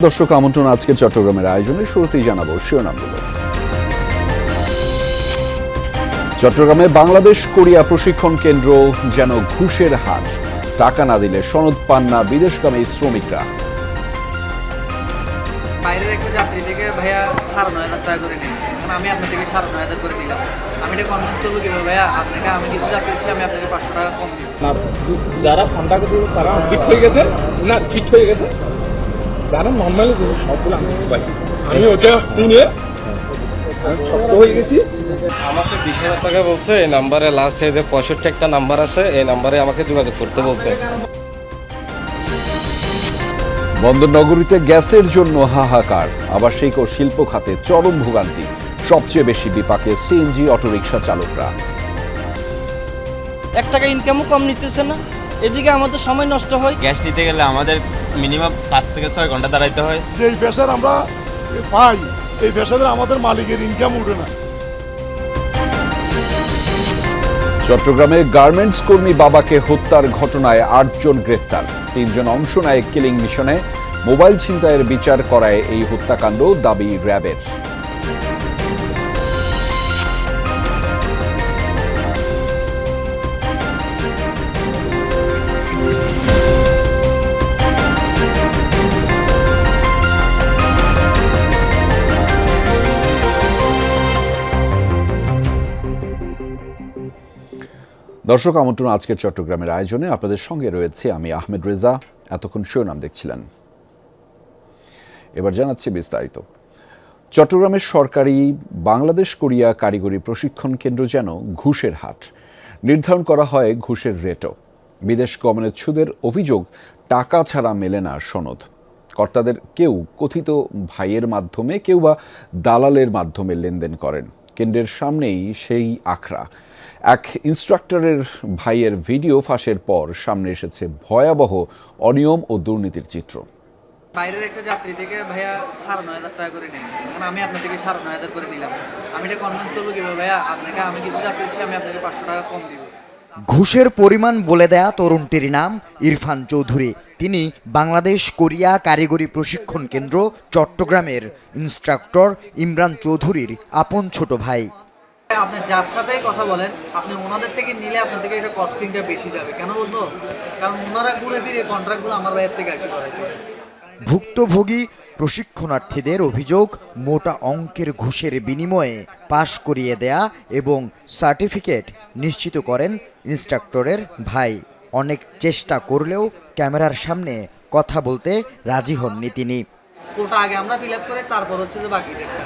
দর্শক আমন্ত্রণ আজকের চট্টগ্রামের আয়োজনে শুরুতেই জানাবো শিরোনামগুলো। চট্টগ্রামে বাংলাদেশ কোরিয়া প্রশিক্ষণ কেন্দ্র যেন ঘুষের হাট, টাকা না দিলে সনদ পান না বিদেশগামী শ্রমিকরা। বাইরের একটা যাত্রী থেকে ভাইয়া 9,500 টাকা করে নিই, কারণ আমি আপনার থেকে 9,500 করে নিলাম। আমি এটা কনভিন্স করবো কিভাবে ভাইয়া আপনাকে, আমি কিছু যাত্রী দিচ্ছি, আমি আপনাকে 500 টাকা কম দিব না। যারা কন্ট্যাক্ট করে তারা ফিট হয়ে গেছে, না ফিট হয়ে গেছে, যারা নর্মালি সবগুলো আমি পাই, আমি ওটা শুনে শক্ত হয়ে গেছি। আমাকে 20,000 টাকা বলছে, এই নাম্বারে লাস্ট যে 65 একটা নাম্বার আছে, এই নাম্বারে আমাকে যোগাযোগ করতে বলছে। বন্দরনগরীতে গ্যাসের জন্য হাহাকার, আবাসিক ও শিল্প খাতে চরম ভোগান্তি, সবচেয়ে বেশি বিপাকে সিএনজি অটোরিকশা চালকরা। 1 টাকা ইনকামও কম নিতেছে না, এদিকে আমাদের সময় নষ্ট হয়। গ্যাস নিতে গেলে আমাদের মিনিমাম 5 থেকে 6 ঘন্টা দাঁড়াইতে হয়। যে এই পেশার আমরা পাই, এই পেশাদের আমাদের মালিকের ইনকাম উঠে না। চট্টগ্রামে গার্মেন্টস কর্মী বাবাকে হত্যার ঘটনায় 8 জন গ্রেফতার, 3 জন অংশ নেয় কিলিং মিশনে। মোবাইল ছিনতাইয়ের বিচার করায় এই হত্যাকাণ্ড, দাবি র্যাবের। দর্শক আমন্ত্রণ আজকের চট্টগ্রামের আয়োজনে, আপনাদের সঙ্গে রয়েছে আমি আহমেদ রেজা। এতক্ষণ শিরোনাম দেখছিলেন, এবার জানাচ্ছি বিস্তারিত। চট্টগ্রামের সরকারি বাংলাদেশ কোরিয়া কারিগরি প্রশিক্ষণ কেন্দ্র যেন ঘুষের হাট, নির্ধারণ করা হয় ঘুষের রেটও। বিদেশ গমনেচ্ছুদের অভিযোগ, টাকা ছাড়া মেলে না সনদ। কর্তাদের কেউ কথিত ভাইয়ের মাধ্যমে, কেউ বা দালালের মাধ্যমে লেনদেন করেন। কেন্দ্রের সামনেই সেই আখড়া। এক ইন্সট্রাক্টরের ভাইয়ের ভিডিও ফাঁসের পর সামনে এসেছে ভয়াবহ অনিয়ম ও দুর্নীতির চিত্র। বাইরের একটা যাত্রী থেকে ভাইয়া 9,500 টাকা করে নিই, কারণ আমি আপনার থেকে 9,500 করে নিলাম। আমি এটা কনভিন্স করবো কিভাবে ভাইয়া আপনাকে, আমি কিছু যাত্রী দিচ্ছি, আমি আপনাকে 500 টাকা কম দিব। ঘুষের পরিমাণ বলে দেয়া তরুণটির নাম ইরফান চৌধুরী। তিনি বাংলাদেশ কোরিয়া কারিগরি প্রশিক্ষণ কেন্দ্র চট্টগ্রামের ইন্সট্রাক্টর ইমরান চৌধুরীর আপন ছোট ভাই। আপনি যার সাথে কথা বলেন, আপনি ওনাদের থেকে নিলে আপনার থেকে এটা কস্টিংটা বেশি যাবে। কেন বলবো? কারণ ওনারা ঘুরে ফিরে কন্ট্রাক্টগুলো আমার ভাইয়ের থেকে আসে করাইতে। ভুক্তভোগী প্রশিক্ষণার্থীদের অভিযোগ, মোটা অঙ্কের ঘুষের বিনিময়ে পাশ করিয়ে দেয়া এবং সার্টিফিকেট নিশ্চিত করেন ইন্সট্রাক্টরের ভাই। অনেক চেষ্টা করলেও ক্যামেরার সামনে কথা বলতে রাজি হননি তিনি। কোটা আগে আমরা ফিল আপ করে তারপর হচ্ছে যে বাকি ডেটটা।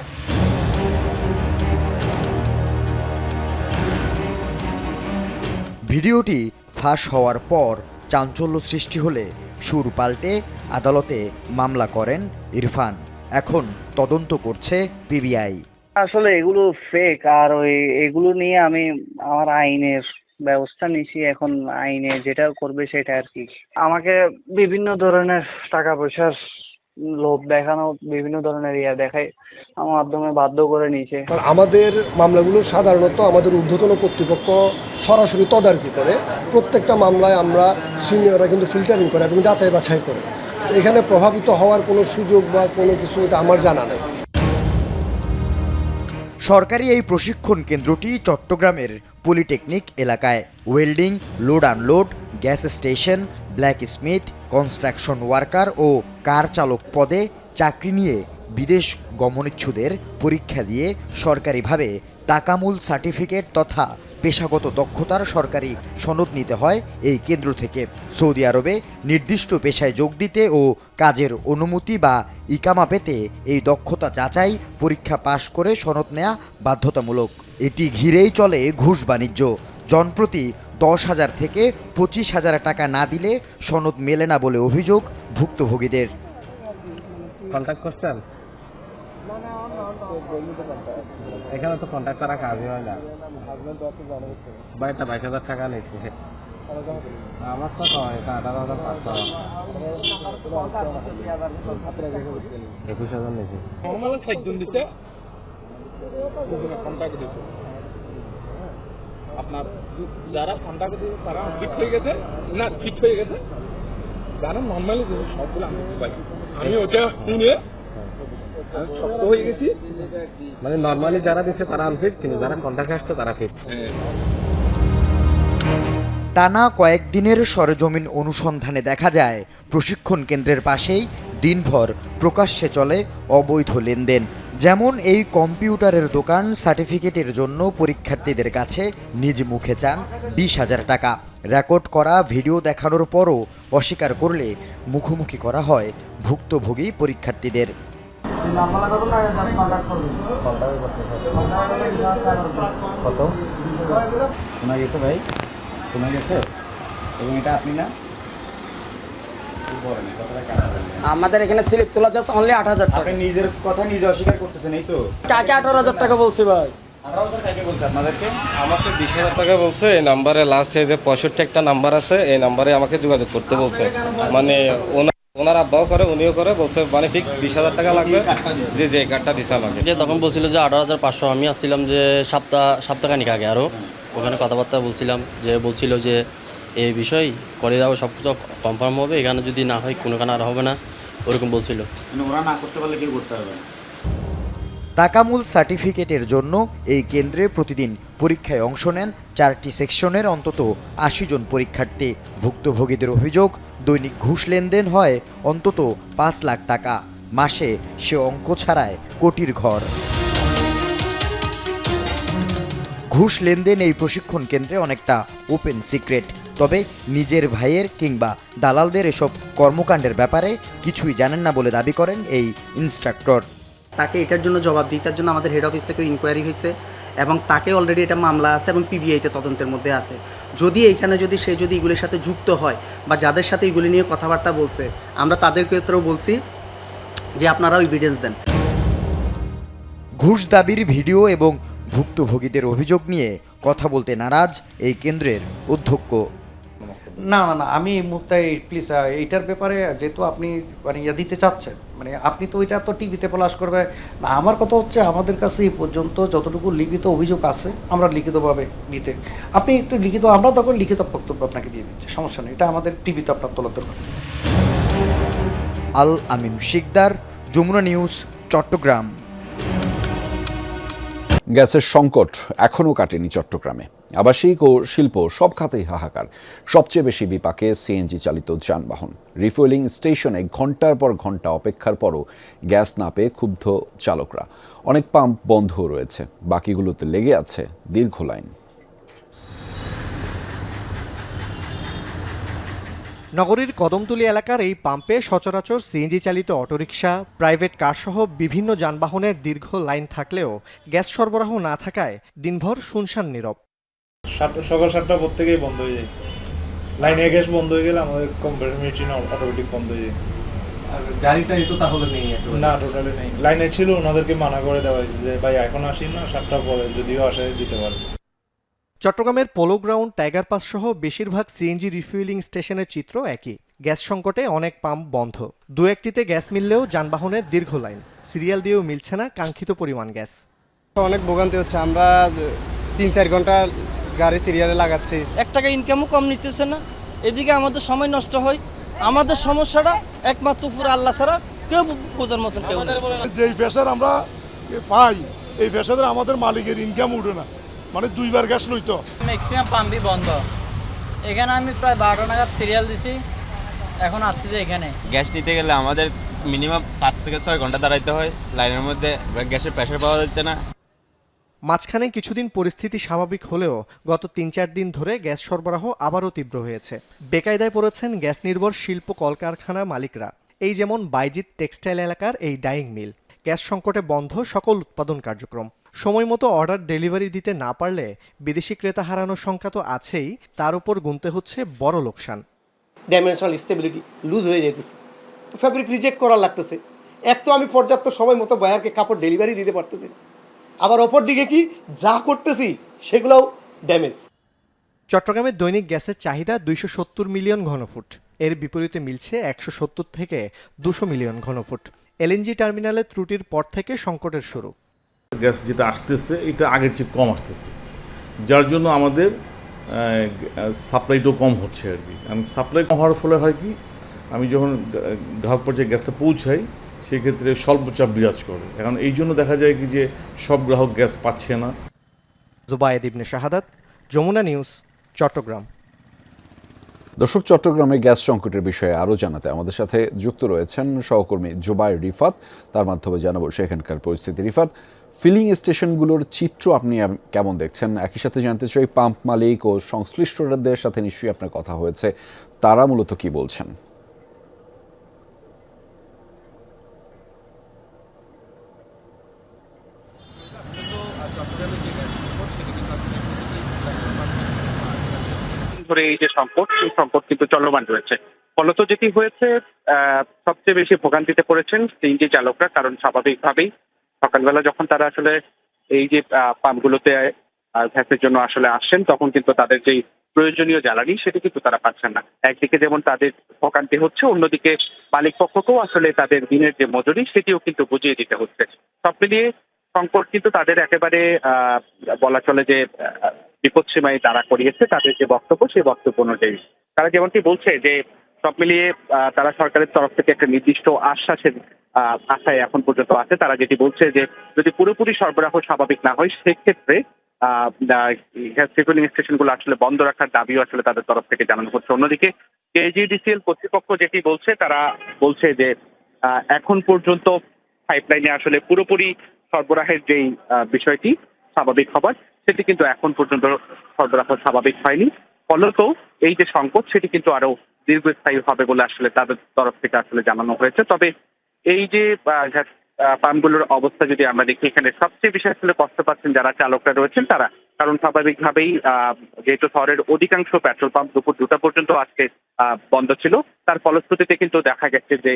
ভিডিওটি ফাঁস হওয়ার পর চাঞ্চল্য সৃষ্টি হলে সুর পাল্টে আদালতে মামলা করেন ইরফান। এখন তদন্ত করছে পিবিআই। আসলে এগুলো ফেক, আর এগুলো নিয়ে আমি আমার আইনের ব্যবস্থা নিছি। এখন আইনে যেটা করবে সেটা আর কি। আমাকে বিভিন্ন ধরনের টাকা পয়সার লোভ দেখানো, বিভিন্ন ধরনের দেখায় আমার মাধ্যমে বাধ্য করে নিয়েছে। আমাদের মামলাগুলো সাধারণত আমাদের ঊর্ধ্বতন কর্তৃপক্ষ সরাসরি তদারকি করে। প্রত্যেকটা মামলায় আমরা সিনিয়ররা কিন্তু ফিল্টারিং করে এবং যাচাই বাছাই করে। এখানে প্রভাবিত হওয়ার কোনো সুযোগ বা কোনো কিছু এটা আমার জানা নেই। সরকারি এই প্রশিক্ষণ কেন্দ্রটি চট্টগ্রামের পলিটেকনিক এলাকায়। Welding, load unload, gas station, blacksmith, construction worker ও কার চালক পদে চাকরি নিয়ে বিদেশ গমনেচ্ছুদের পরীক্ষা দিয়ে সরকারিভাবে টাকামূল সার্টিফিকেট তথা পেশাগত দক্ষতার সরকারি সনদ নিতে হয় এই কেন্দ্র থেকে। সৌদি আরবে নির্দিষ্ট পেশায় যোগ দিতে ও কাজের অনুমতি বা ইকামা পেতে এই দক্ষতা যাচাই পরীক্ষা পাশ করে সনদ নেওয়া বাধ্যতামূলক। এটি ঘিরেই চলে ঘুষ বাণিজ্য। জনপ্রতি 10,000 থেকে 25,000 টাকা না দিলে সনদ মেলে না বলে অভিযোগ ভুক্তভোগীদের। কন্ট্যাক্ট করছেন? এখানে তো কন্ট্যাক্ট করা কাজই হয় না। বাইরটা 22,000 টাকা লেগেছে আমার তো 18,500। 21,000 লেগেছে। নর্মাল 60 জন দিতে কন্ট্যাক্ট দিতে আপনার যারা কন্ট্যাক্ট দিতে তারা ফিট হয়ে গেছে, না ফিট হয়ে গেছে, যারা নর্মালি সবগুলো আমি পাই। আমি ওটা শুনে আমি শক্ত হয়ে গেছি। মানে নর্মালি যারা দিচ্ছে তারা আনফিট, কিন্তু যারা কন্ট্রাক্টে আসছে তারা ফিট। টানা কয়েকদিনের সরেজমিন অনুসন্ধানে দেখা যায় প্রশিক্ষণ কেন্দ্রের পাশেই দিনভর প্রকাশ্যে চলে অবৈধ লেনদেন। যেমন এই কম্পিউটারের দোকান সার্টিফিকেটের জন্য পরীক্ষার্থীদের কাছে নিজ মুখে চান 20,000 টাকা। রেকর্ড করা ভিডিও দেখানোর পরও অস্বীকার করলে মুখোমুখি করা হয় ভুক্তভোগী পরীক্ষার্থীদের। শোনা গেছে ভাই, শোনা গেছে, এবং এটা আপনি না আমাদের এখানে স্লিপ তোলা যাচ্ছে অনলি 8,000 টাকা। আপনি নিজের কথা নিজে অস্বীকার করতেছেন, এই তো। কাকে 18,000 টাকা বলছি ভাই? 18,000 টাকা বলছে আপনাদেরকে? আমাকে 20,000 টাকা বলছে। এই নাম্বারে লাস্ট যে 65 একটা নাম্বার আছে, এই নাম্বারে আমাকে যোগাযোগ করতে বলছে। মানে ওনার আব্বাও করে, উনিও করে, বলছে মানে ফিক্স 20,000 টাকা লাগবে। যে যে কার্ডটা দিছে আমাকে, তখন বলছিল যে 18,500। আমি আসছিলাম যে সপ্তাহখানিক আগে, আরও ওখানে কথাবার্তা বলছিলাম, যে বলছিল যে এই বিষয় করে দাও, সব কিছু কনফার্ম হবে, এখানে যদি না হয় কোনোখানে আর হবে না, ওরকম বলছিল। ওরা না করতে পারলে কি করতে হবে? টাকামূল সার্টিফিকেটের জন্য এই কেন্দ্রে প্রতিদিন পরীক্ষায় অংশ নেন 4টি সেকশনের অন্তত 80 জন পরীক্ষার্থী। ভুক্তভোগীদের অভিযোগ, দৈনিক ঘুষ লেনদেন হয় অন্তত 5 লাখ টাকা। মাসে সে অঙ্ক ছাড়ায় কোটির ঘর। ঘুষ লেনদেন এই প্রশিক্ষণ কেন্দ্রে অনেকটা ওপেন সিক্রেট। তবে নিজের ভাইয়ের কিংবা দালালদের এসব কর্মকাণ্ডের ব্যাপারে কিছুই জানেন না বলে দাবি করেন এই ইনস্ট্রাক্টর। তাকে এটার জন্য জবাবদিহিতার জন্য আমাদের হেড অফিস থেকে ইনকোয়ারি হয়েছে এবং তাকে অলরেডি এটা মামলা আছে এবং পিবিআইতে তদন্তের মধ্যে আছে। যদি এইখানে সে যদি এগুলির সাথে যুক্ত হয় বা যাদের সাথে এগুলি নিয়ে কথাবার্তা বলছে, আমরা তাদের ক্ষেত্রেও বলছি যে আপনারাও এভিডেন্স দেন। ঘুষ দাবির ভিডিও এবং ভুক্তভোগীদের অভিযোগ নিয়ে কথা বলতে নারাজ এই কেন্দ্রের অধ্যক্ষ। না, আমি এই মুহূর্তে প্লিজ এইটার ব্যাপারে, যেহেতু আপনি মানে দিতে চাচ্ছেন, মানে আপনি তো ওইটা তো টিভিতে প্রকাশ করবে না। আমার কথা হচ্ছে, আমাদের কাছে এই পর্যন্ত যতটুকু লিখিত অভিযোগ আছে আমরা লিখিতভাবে দিতে, আপনি একটু লিখিত, আমরা তখন লিখিত বক্তব্য আপনাকে দিয়ে দিচ্ছি, সমস্যা নেই। এটা আমাদের টিভিতে আপনার তোলার দরকার। আল আমিন শিকদার, যমুনা নিউজ, চট্টগ্রাম। গ্যাসের সংকট এখনও কাটেনি চট্টগ্রামে। আবাসিক ও শিল্প সব খাতেই হাহাকার। সবচেয়ে বেশি বিপাকে সিএনজি চালিত যানবাহন। রিফুয়েলিং স্টেশনে ঘন্টার পর ঘন্টা অপেক্ষার পরও গ্যাস না পেয়ে ক্ষুব্ধ চালকরা। অনেক পাম্প বন্ধ রয়েছে, বাকিগুলোতে লেগে আছে দীর্ঘ লাইন। নগরীর কদমতলী এলাকার এই পাম্পে সচরাচর সিএনজি চালিত অটোরিকশা, প্রাইভেট কারসহ বিভিন্ন যানবাহনের দীর্ঘ লাইন থাকলেও গ্যাস সরবরাহ না থাকায় দিনভর শুনশান নীরব। সকাল 7টার পর থেকেই বন্ধ হয়ে যায়। লাইনে গ্যাস বন্ধ হয়ে গেলে আমাদের কম্প্রেসর মেশিন অটোমেটিক বন্ধ হয়ে যায়। গাড়িটা তো তাহলে নেই? না, টোটালি নেই। লাইনে ছিল, ওনাদেরকে মানা করে দেওয়া হয়েছে যে ভাই এখন আসেন না, 7টার পরে যদিও আসে দিতে পারবে। চট্টগ্রামের পোলো গ্রাউন্ড, টাইগার পাস সহ বেশিরভাগ সিএনজি রিফুয়েলিং স্টেশনের চিত্র একই। গ্যাস সংকটে অনেক পাম্প বন্ধ। দু একটিতে গ্যাস মিললেও যানবাহনের দীর্ঘ লাইন। সিরিয়াল দিয়েও মিলছে না কাঙ্ক্ষিত পরিমাণ গ্যাস। অনেক ভোগান্তি হচ্ছে। আমরা 3-4 ঘন্টা গাড়ি সিরিয়ালে লাগাচ্ছি। 1 টাকা ইনকামও কম নিতেছে না, এদিকে আমাদের সময় নষ্ট হয়। আমাদের সমস্যাটা একমাত্র পুরো আল্লাহ ছাড়া কেউ বোঝার মতন কেউ নেই। যেই প্রেশার আমরা পাই, এই প্রেশারে আমাদের মালিকের ইনকাম উঠে না, মানে 2বার গ্যাস লইতো। ম্যাক্সিমাম পাম্পই বন্ধ। এখানে আমি প্রায় 12টা নাগাদ সিরিয়াল দিছি, এখন আসছি যে এখানে গ্যাস নিতে গেলে আমাদের মিনিমাম 5 থেকে 6 ঘন্টা দাঁড়াইতে হয় লাইনের মধ্যে। গ্যাসের প্রেশার পাওয়া যাচ্ছে না। মাঝখানে কিছুদিন পরিস্থিতি স্বাভাবিক হলেও গত 3-4 দিন ধরে গ্যাস সরবরাহ আবারও তীব্র হয়েছে। বেকায়দায় পড়েছেন গ্যাস নির্ভর শিল্প কলকারখানা মালিকরা। এই যেমন বাইজিৎ টেক্সটাইল এলাকার এই ডাইং মিল। গ্যাস সংকটে বন্ধ সকল উৎপাদন কার্যক্রম। সময় মতো অর্ডার ডেলিভারি দিতে না পারলে বিদেশি ক্রেতা হারানোর সংখ্যা তো আছেই, তার উপর গুনতে হচ্ছে বড় লোকসান। ডাইমেনশনাল স্টেবিলিটি লুজ হয়ে যেতেছে, তো ফ্যাব্রিক রিজেক্ট করা লাগতেছে। এক তো আমি পর্যাপ্ত সময় মতো বায়ারকে কাপড় ডেলিভারি দিতে পারতেছি না, আবার অপর দিকে কি যা করতেছি সেগুলোও ড্যামেজ। চট্টগ্রামে দৈনিক গ্যাসের চাহিদা 270 মিলিয়ন ঘনফুট। এর বিপরীতে মিলছে 170 থেকে 200 মিলিয়ন ঘনফুট। এলএনজি টার্মিনালের ত্রুটির পর থেকে সংকটের শুরু। গ্যাস যেটা আসতেছে এটা আগের চেয়ে কম আসতেছে, যার জন্য আমাদের সাপ্লাইটাও কম হচ্ছে আর কি। সাপ্লাই কম হওয়ার ফলে হয় কি, আমি যখন গ্রাহক পর্যায়ে গ্যাসটা পৌঁছাই সেক্ষেত্রে স্বল্প চাপ বিরাজ করে। এখন এই জন্য দেখা যায় কি যে সব গ্রাহক গ্যাস পাচ্ছে না। জুবায়েদ ইবনে শাহাদাত, যমুনা নিউজ, চট্টগ্রাম। দর্শক, চট্টগ্রামে গ্যাস সংকটের বিষয়ে আরও জানাতে আমাদের সাথে যুক্ত রয়েছেন সহকর্মী জুবায়ের রিফাত। তার মাধ্যমে জানাবো সেখানকার পরিস্থিতি। রিফাত, ফিলিং স্টেশনগুলোর চিত্র আপনি কেমন দেখছেন? একই সাথে জানতে চাই পাম্প মালিক ও সংশ্লিষ্টদের সাথে নিশ্চয়ই আপনার কথা হয়েছে, তারা মূলত কি বলছেন? ধরে এই যে সংকট, সেই সংকট কিন্তু চলমান রয়েছে। ফলত যেটি হয়েছে, সবচেয়ে বেশি ভোগান্তিতে পড়েছেন সিএনজি চালকরা, কারণ স্বাভাবিকভাবেই সকালবেলা যখন তারা আসলে এই যে পাম্পগুলোতে গ্যাসের জন্য আসলে আসছেন, তখন কিন্তু তাদের যেই প্রয়োজনীয় জ্বালানি সেটি কিন্তু তারা পাচ্ছেন না। একদিকে যেমন তাদের ভোগান্তি হচ্ছে, অন্যদিকে মালিক পক্ষকেও আসলে তাদের দিনের যে মজুরি সেটিও কিন্তু বুঝিয়ে দিতে হচ্ছে। সব মিলিয়ে সংকট কিন্তু তাদের একেবারে বলা চলে যে বিপদসীমায় দাঁড়া করিয়েছে। তাদের যে বক্তব্য, সেই বক্তব্য অনুযায়ী তারা যেমনটি বলছে যে সব মিলিয়ে তারা সরকারের তরফ থেকে একটা নির্দিষ্ট আশ্বাসের আশায় এখন পর্যন্ত আছে। তারা যেটি বলছে যে যদি পুরোপুরি সরবরাহ স্বাভাবিক না হয়, সেক্ষেত্রে গ্যাস রিফিলিং স্টেশনগুলো আসলে বন্ধ রাখার দাবিও আসলে তাদের তরফ থেকে জানানো হচ্ছে। অন্যদিকে কেজিডিসিএল কর্তৃপক্ষ যেটি বলছে, তারা বলছে যে এখন পর্যন্ত পাইপলাইনে আসলে পুরোপুরি সরবরাহের যেই বিষয়টি স্বাভাবিক হবার, সেটি কিন্তু এখন পর্যন্ত সরবরাহ স্বাভাবিক হয়নি। ফলত এই যে সংকট, সেটি কিন্তু আরো দীর্ঘস্থায়ী হবে বলে আসলে তাদের তরফ থেকে আসলে জানানো হয়েছে। তবে এই যে পাম্পগুলোর অবস্থা যদি আমরা দেখি, এখানে সবচেয়ে বেশি আসলে কষ্ট পাচ্ছেন যারা চালকরা রয়েছেন তারা, কারণ স্বাভাবিকভাবেই যেহেতু শহরের অধিকাংশ পেট্রোল পাম্প দুপুর 2টা পর্যন্ত আজকে বন্ধ ছিল, তার ফলশ্রুতিতে কিন্তু দেখা গেছে যে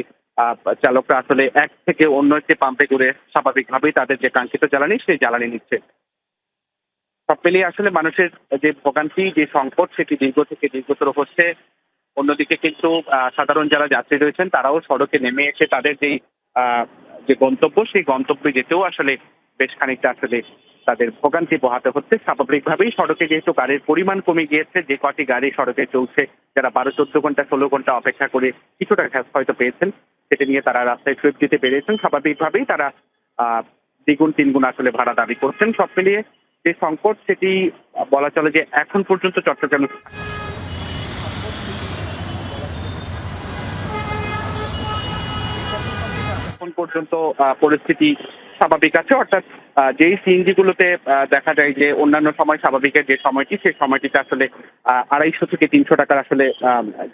চালকরা আসলে এক থেকে অন্য একটি পাম্পে ঘুরে স্বাভাবিকভাবেই তাদের যে কাঙ্ক্ষিত জ্বালানি, সেই জ্বালানি নিচ্ছে। সব মিলিয়ে আসলে মানুষের যে ভোগান্তি, যে সংকট, সেটি দীর্ঘ থেকে দীর্ঘতর হচ্ছে। অন্যদিকে কিন্তু সাধারণ যারা যাত্রী রয়েছেন তারাও সড়কে নেমে এসে তাদের যে গন্তব্য, সেই গন্তব্যে যেতেও আসলে বেশ খানিকটা আসলে তাদের ভোগান্তি পোহাতে হচ্ছে। স্বাভাবিকভাবেই সড়কে যেহেতু গাড়ির পরিমাণ কমে গিয়েছে, যে কটি গাড়ি সড়কে চলছে, যারা 12-14 ঘন্টা 16 ঘন্টা অপেক্ষা করে কিছুটা গ্যাস হয়তো পেয়েছেন, সেটা নিয়ে তারা রাস্তায় ট্রিপ দিতে পেরেছেন, স্বাভাবিকভাবেই তারা দ্বিগুণ তিনগুণ আসলে ভাড়া দাবি করছেন। সব মিলিয়ে যে সংকট, সেটি বলা চলে যে এখন পর্যন্ত চট্টগ্রামে এখন পর্যন্ত পরিস্থিতি স্বাভাবিক আছে। অর্থাৎ যেই সিএনজি গুলোতে দেখা যায় যে অন্যান্য সময় স্বাভাবিকের যে সময়টি, সেই সময়টিতে আসলে 250 থেকে 300 টাকার আসলে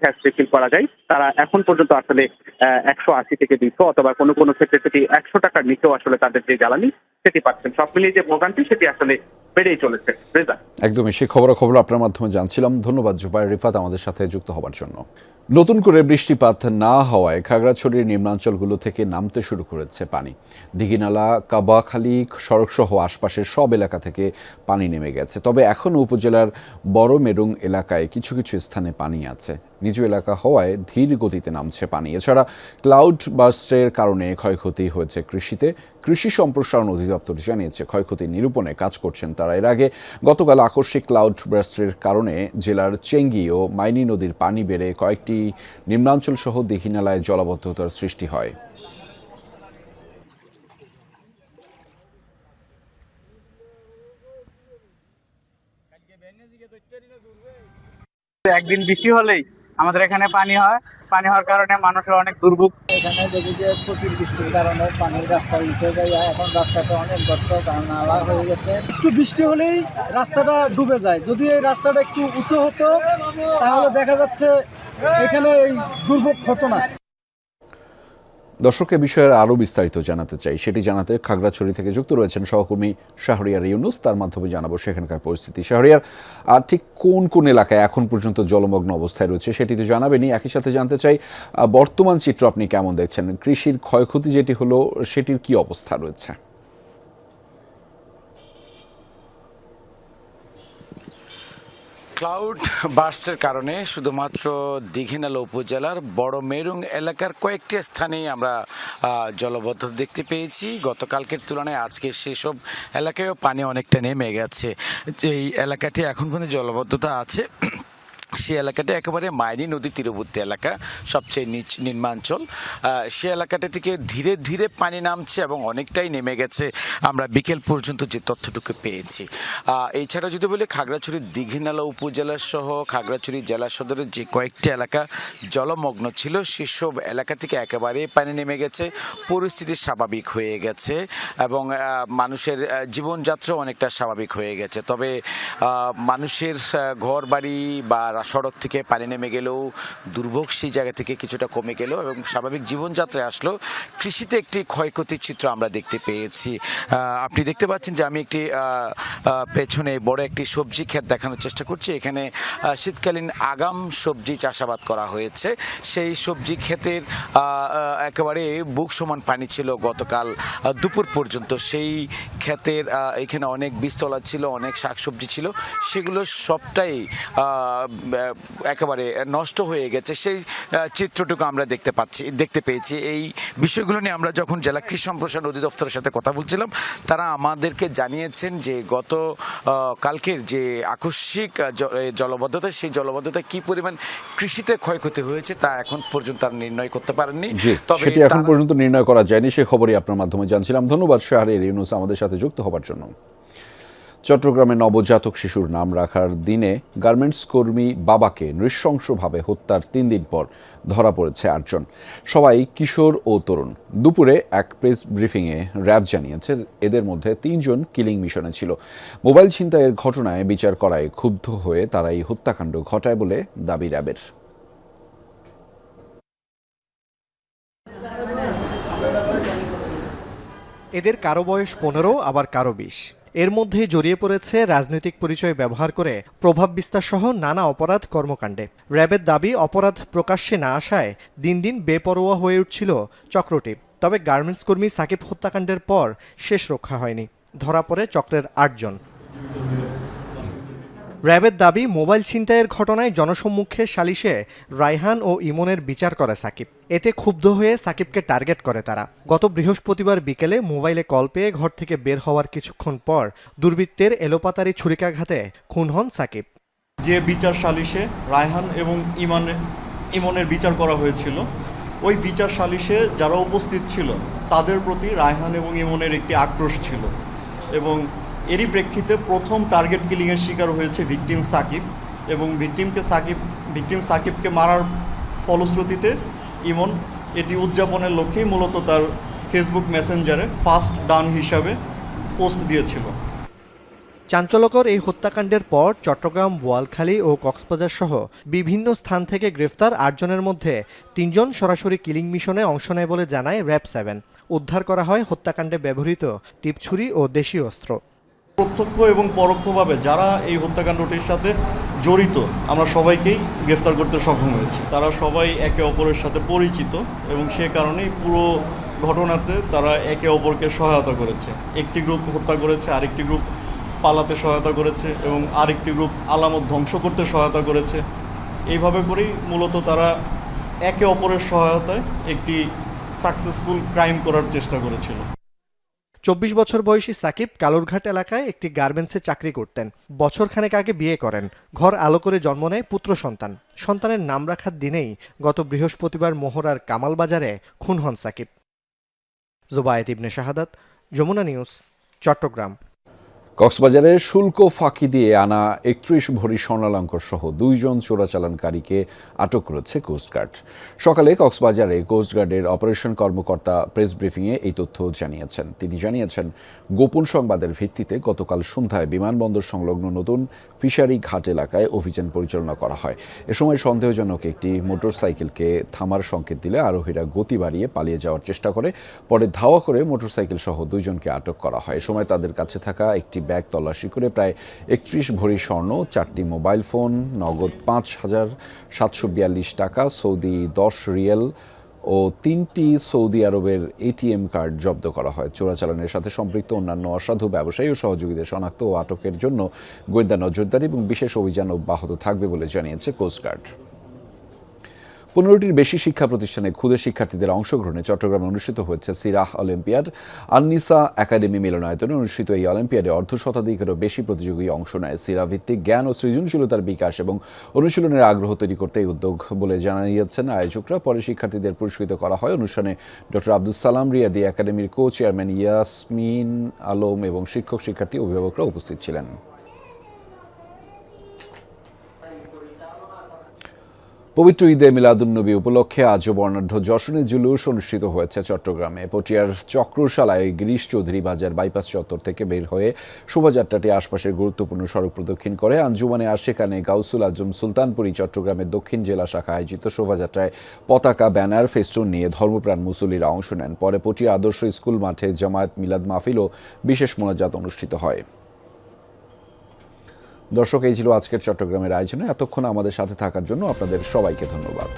গ্যাস রিফিল করা যায়, তারা এখন পর্যন্ত আসলে 180 থেকে 200 অথবা কোনো কোনো ক্ষেত্রে সেটি 100 টাকার নিচেও আসলে তাদের যে জ্বালানি সেটি পাচ্ছেন। সব মিলিয়ে যে ভোগান্তি, সেটি আসলে বেড়েই চলেছে। একদমই, সেই খবরাখবর আপনার মাধ্যমে জানছিলাম। ধন্যবাদ জুবায়ের রিফাত আমাদের সাথে যুক্ত হওয়ার জন্য। নতুন করে বৃষ্টিপাত না হওয়ায় খাগড়াছড়ির নিম্নাঞ্চলগুলো থেকে নামতে শুরু করেছে পানি। দিঘিনালা, কাবাখালী সড়কসহ আশপাশের সব এলাকা থেকে পানি নেমে গেছে। তবে এখনও উপজেলার বড় মেরুং এলাকায় কিছু কিছু স্থানে পানি আছে। নিচু এলাকা হওয়ায় ধীর গতিতে নামছে পানি। এছাড়া ক্লাউড বার্স্টের কারণে ক্ষয়ক্ষতি হয়েছে কৃষিতে। কৃষি সম্প্রসারণ অধিদপ্তর জানিয়েছে ক্ষয়ক্ষতি নিরূপণে কাজ করছেন তারা। এর আগে গতকাল আকস্মিক ক্লাউড বার্স্টের কারণে জেলার চেঙ্গি ও মাইনি নদীর পানি বেড়ে কয়েকটি নিম্নাঞ্চল সহ দিঘিনালায় জলাবদ্ধতার সৃষ্টি হয়। একদিন বৃষ্টি হলেই আমাদের এখানে পানি হয়, পানি হওয়ার কারণে মানুষের অনেক দুর্ভোগ। এখানে দেখি যে প্রচুর বৃষ্টির কারণে পানির রাস্তা উঠে যায়, এখন রাস্তাটা অনেক গর্ত নালা হয়ে গেছে। একটু বৃষ্টি হলেই রাস্তাটা ডুবে যায়। যদি এই রাস্তাটা একটু উঁচু হতো তাহলে দেখা যাচ্ছে এখানে এই দুর্ভোগ হতো না। দর্শক, এ বিষয়ে আরও বিস্তারিত জানাতে চাই, সেটি জানাতে খাগড়াছড়ি থেকে যুক্ত রয়েছেন সহকর্মী শাহরিয়ার ইউনুস। তার মাধ্যমে জানাবো সেখানকার পরিস্থিতি। শাহরিয়ার, আর ঠিক কোন কোন এলাকায় এখন পর্যন্ত জলমগ্ন অবস্থায় রয়েছে সেটি তো জানাবেনই, একই সাথে জানতে চাই বর্তমান চিত্র আপনি কেমন দেখছেন? কৃষির ক্ষয়ক্ষতি যেটি হলো, সেটির কি অবস্থা রয়েছে? ক্লাউড বার্স্টের কারণে শুধুমাত্র দীঘিনালা উপজেলার বড় মেরুং এলাকার কয়েকটি স্থানেই আমরা জলবদ্ধতা দেখতে পেয়েছি। গতকালকের তুলনায় আজকে সেসব এলাকায়ও পানি অনেকটা নেমে গেছে। এই এলাকাটি এখন পর্যন্ত জলবদ্ধতা আছে। সে এলাকাটা একেবারে মাইনী নদী তীরবর্তী এলাকা, সবচেয়ে নিম্নাঞ্চল। সে এলাকাটা থেকে ধীরে ধীরে পানি নামছে এবং অনেকটাই নেমে গেছে আমরা বিকেল পর্যন্ত যে তথ্যটুকু পেয়েছি। এছাড়া যদি বলি খাগড়াছড়ির দীঘিনালা উপজেলা সহ খাগড়াছড়ি জেলা সদরের যে কয়েকটি এলাকা জলমগ্ন ছিল সেসব এলাকা থেকে একেবারে পানি নেমে গেছে, পরিস্থিতি স্বাভাবিক হয়ে গেছে এবং মানুষের জীবনযাত্রা অনেকটা স্বাভাবিক হয়ে গেছে। তবে মানুষের ঘর বাড়ি বা সড়ক থেকে পানি নেমে গেলেও দুর্ভোগ সেই জায়গা থেকে কিছুটা কমে গেল এবং স্বাভাবিক জীবনযাত্রায় আসলো। কৃষিতে একটি ক্ষয়ক্ষতির চিত্র আমরা দেখতে পেয়েছি। আপনি দেখতে পাচ্ছেন যে আমি একটি পেছনে বড় একটি সবজি ক্ষেত দেখানোর চেষ্টা করছি। এখানে শীতকালীন আগাম সবজি চাষাবাদ করা হয়েছে। সেই সবজি ক্ষেতের একেবারে বুক সমান পানি ছিল গতকাল দুপুর পর্যন্ত। সেই ক্ষেতের এখানে অনেক বীজতলা ছিল, অনেক শাকসবজি ছিল, সেগুলো সবটাই একেবারে নষ্ট হয়ে গেছে। সেই চিত্রটুকু আমরা দেখতে পেয়েছি। এই বিষয়গুলো নিয়ে আমরা যখন জেলা কৃষি সম্প্রসারণ অধিদপ্তরের সাথে কথা বলছিলাম, তারা আমাদেরকে জানিয়েছেন যে গত কালকের যে আকস্মিক জলবদ্ধতা, সেই জলবদ্ধতা কি পরিমাণ কৃষিতে ক্ষয়ক্ষতি হয়েছে তা এখন পর্যন্ত আর নির্ণয় করতে পারেননি। তবে সেটি এখন পর্যন্ত নির্ণয় করা যায়নি, সে খবরই আপনার মাধ্যমে জানছিলাম। ধন্যবাদ শাহরিয়ার ইউনুস আমাদের সাথে যুক্ত হবার জন্য। চট্টগ্রামে নবজাতক শিশুর নাম রাখার দিনে গার্মেন্টস কর্মী বাবাকে নৃশংসভাবে হত্যার 3 দিন পর ধরা পড়েছে 8 জন, সবাই কিশোর ও তরুণ। দুপুরে এক প্রেস ব্রিফিংয়ে র্যাব জানিয়েছে এদের মধ্যে 3 জন কিলিং মিশনে ছিল। মোবাইল ছিনতাইয়ের ঘটনায় বিচার করায় ক্ষুব্ধ হয়ে তারা এই হত্যাকাণ্ড ঘটায় বলে দাবি র্যাবের। এদের কারো বয়স 15, আবার কারো 20। এর মধ্যে জড়িয়ে পড়েছে রাজনৈতিক পরিচয় ব্যবহার করে প্রভাব বিস্তার সহ নানা অপরাধ কর্মকাণ্ডে। র্যাবের দাবি, অপরাধ প্রকাশ্যে না আসায় দিন দিন বেপরোয়া হয়ে উঠছিল চক্রটি। তবে গার্মেন্টস কর্মী সাকিব হত্যাকাণ্ডের পর শেষ রক্ষা হয়নি, ধরা পড়ে চক্রের 8 জন। র্যাবের দাবি, মোবাইল ছিনতাইয়ের ঘটনায় জনসম্মুখে সালিশে রায়হান ও ইমনের বিচার করে সাকিব। এতে ক্ষুব্ধ হয়ে সাকিবকে টার্গেট করে তারা। গত বৃহস্পতিবার বিকেলে মোবাইলে কল পেয়ে ঘর থেকে বের হওয়ার কিছুক্ষণ পর দুর্বৃত্তের এলোপাতারি ছুরিকাঘাতে খুন হন সাকিব। যে বিচার সালিশে রায়হান এবং ইমনের বিচার করা হয়েছিল, ওই বিচার সালিশে যারা উপস্থিত ছিল তাদের প্রতি রায়হান এবং ইমনের একটি আক্রোশ ছিল এবং এরই প্রেক্ষিতে প্রথম টার্গেট কিলিংয়ের শিকার হয়েছে ভিকটিম সাকিব এবং ভিকটিম সাকিবকে মারার ফলশ্রুতিতে ইমন এটি উদযাপনের লক্ষ্যেই মূলত তার ফেসবুক মেসেঞ্জারে ফার্স্ট ডান হিসাবে পোস্ট দিয়েছিল। চাঞ্চল্যকর এই হত্যাকাণ্ডের পর চট্টগ্রাম, বোয়ালখালী ও কক্সবাজার সহ বিভিন্ন স্থান থেকে গ্রেফতার 8 জনের মধ্যে 3 জন সরাসরি কিলিং মিশনে অংশ নেয় বলে জানায় র্যাব 7। উদ্ধার করা হয় হত্যাকাণ্ডে ব্যবহৃত টিপছুরি ও দেশীয় অস্ত্র। প্রত্যক্ষ এবং পরোক্ষভাবে যারা এই হত্যাকাণ্ডটির সাথে জড়িত আমরা সবাইকেই গ্রেফতার করতে সক্ষম হয়েছি। তারা সবাই একে অপরের সাথে পরিচিত এবং সে কারণেই পুরো ঘটনাতে তারা একে অপরকে সহায়তা করেছে। একটি গ্রুপ হত্যা করেছে, আরেকটি গ্রুপ পালাতে সহায়তা করেছে এবং আরেকটি গ্রুপ আলামত ধ্বংস করতে সহায়তা করেছে। এইভাবে করেই মূলত তারা একে অপরের সহায়তায় একটি সাকসেসফুল ক্রাইম করার চেষ্টা করেছিল। 24 বছর বয়সী সাকিব কালুরঘাট এলাকায় একটি গার্মেন্টসে চাকরি করতেন। বছরখানেক আগে বিয়ে করেন। ঘর আলো করে জন্ম নেয় পুত্র সন্তান। সন্তানের নাম রাখার দিনেই গত বৃহস্পতিবার মোহরার কামাল বাজারে খুন হন সাকিব। জুবায়েদ ইবনে শাহাদাত, যমুনা নিউজ, চট্টগ্রাম। কক্সবাজারের শুল্ক ফাঁকি দিয়ে আনা 31 ভরি স্বর্ণালঙ্কার সহ 2 জন চোরাচালানকারীকে আটক করেছে কোস্টগার্ড। সকালে কক্সবাজারে কোস্টগার্ডের অপারেশন কর্মকর্তা প্রেস ব্রিফিংয়ে এই তথ্য জানিয়েছেন। তিনি জানিয়েছেন, গোপন সংবাদের ভিত্তিতে গতকাল সন্ধ্যায় বিমানবন্দর সংলগ্ন নতুন ফিশারি ঘাট এলাকায় অভিযান পরিচালনা করা হয়। এ সময় সন্দেহজনক একটি মোটরসাইকেলকে থামার সংকেত দিলে আরোহীরা গতি বাড়িয়ে পালিয়ে যাওয়ার চেষ্টা করে। পরে ধাওয়া করে মোটরসাইকেল সহ 2 জনকে আটক করা হয়। এ সময় তাদের কাছে থাকা একটি ব্যাগ তল্লাশি করে প্রায় 31 ভরি স্বর্ণ, 4টি মোবাইল ফোন, নগদ 5,742 টাকা, সৌদি 10 রিয়েল ও 3টি সৌদি আরবের এটিএম কার্ড জব্দ করা হয়। চোরাচালানের সাথে সম্পৃক্ত অন্যান্য অসাধু ব্যবসায়ী ও সহযোগীদের শনাক্ত ও আটকের জন্য গোয়েন্দা নজরদারি এবং বিশেষ অভিযান অব্যাহত থাকবে বলে জানিয়েছে কোস্টগার্ড। 15টির বেশি শিক্ষা প্রতিষ্ঠানে ক্ষুদে শিক্ষার্থীদের অংশগ্রহণে চট্টগ্রামে অনুষ্ঠিত হয়েছে সিরাহ অলিম্পিয়াড। আননিসা একাডেমি মিলনায়তনে অনুষ্ঠিত এই অলিম্পিয়াডে অর্ধশতাধিকেরও বেশি প্রতিযোগী অংশ নেয়। সিরা ভিত্তিক জ্ঞান ও সৃজনশীলতার বিকাশ এবং অনুশীলনের আগ্রহ তৈরি করতে এই উদ্যোগ বলে জানিয়েছেন আয়োজকরা। পরে শিক্ষার্থীদের পুরস্কৃত করা হয়। অনুষ্ঠানে ডক্টর আব্দুল সালাম রিয়াদি, একাডেমির কো চেয়ারম্যান ইয়াসমিন আলম এবং শিক্ষক শিক্ষার্থী অভিভাবকরা উপস্থিত ছিলেন। পবিত্র ঈদে মিলাদুন্নবী উপলক্ষে আজও বর্ণাঢ্য যশনী জুলুস অনুষ্ঠিত হয়েছে চট্টগ্রামে। পটিয়ার চক্রশালায় গিরিশ চৌধুরী বাজার বাইপাস চত্বর থেকে বের হয়ে শোভাযাত্রাটি আশপাশের গুরুত্বপূর্ণ সড়ক প্রদক্ষিণ করে। আঞ্জুমানে আশেকানে গাউসুল আজম সুলতানপুরি চট্টগ্রামের দক্ষিণ জেলা শাখা আয়োজিত শোভাযাত্রায় পতাকা, ব্যানার, ফেস্টুন নিয়ে ধর্মপ্রাণ মুসল্লিরা অংশ নেন। পরে পটিয়া আদর্শ স্কুল মাঠে জামায়াত মিলাদ মাহফিল ও বিশেষ মোনাজাত অনুষ্ঠিত হয়। দর্শক, এই ছিল আজকের চট্টগ্রামের আয়োজনে। এতক্ষণ আমাদের সাথে থাকার জন্য আপনাদের সবাইকে ধন্যবাদ।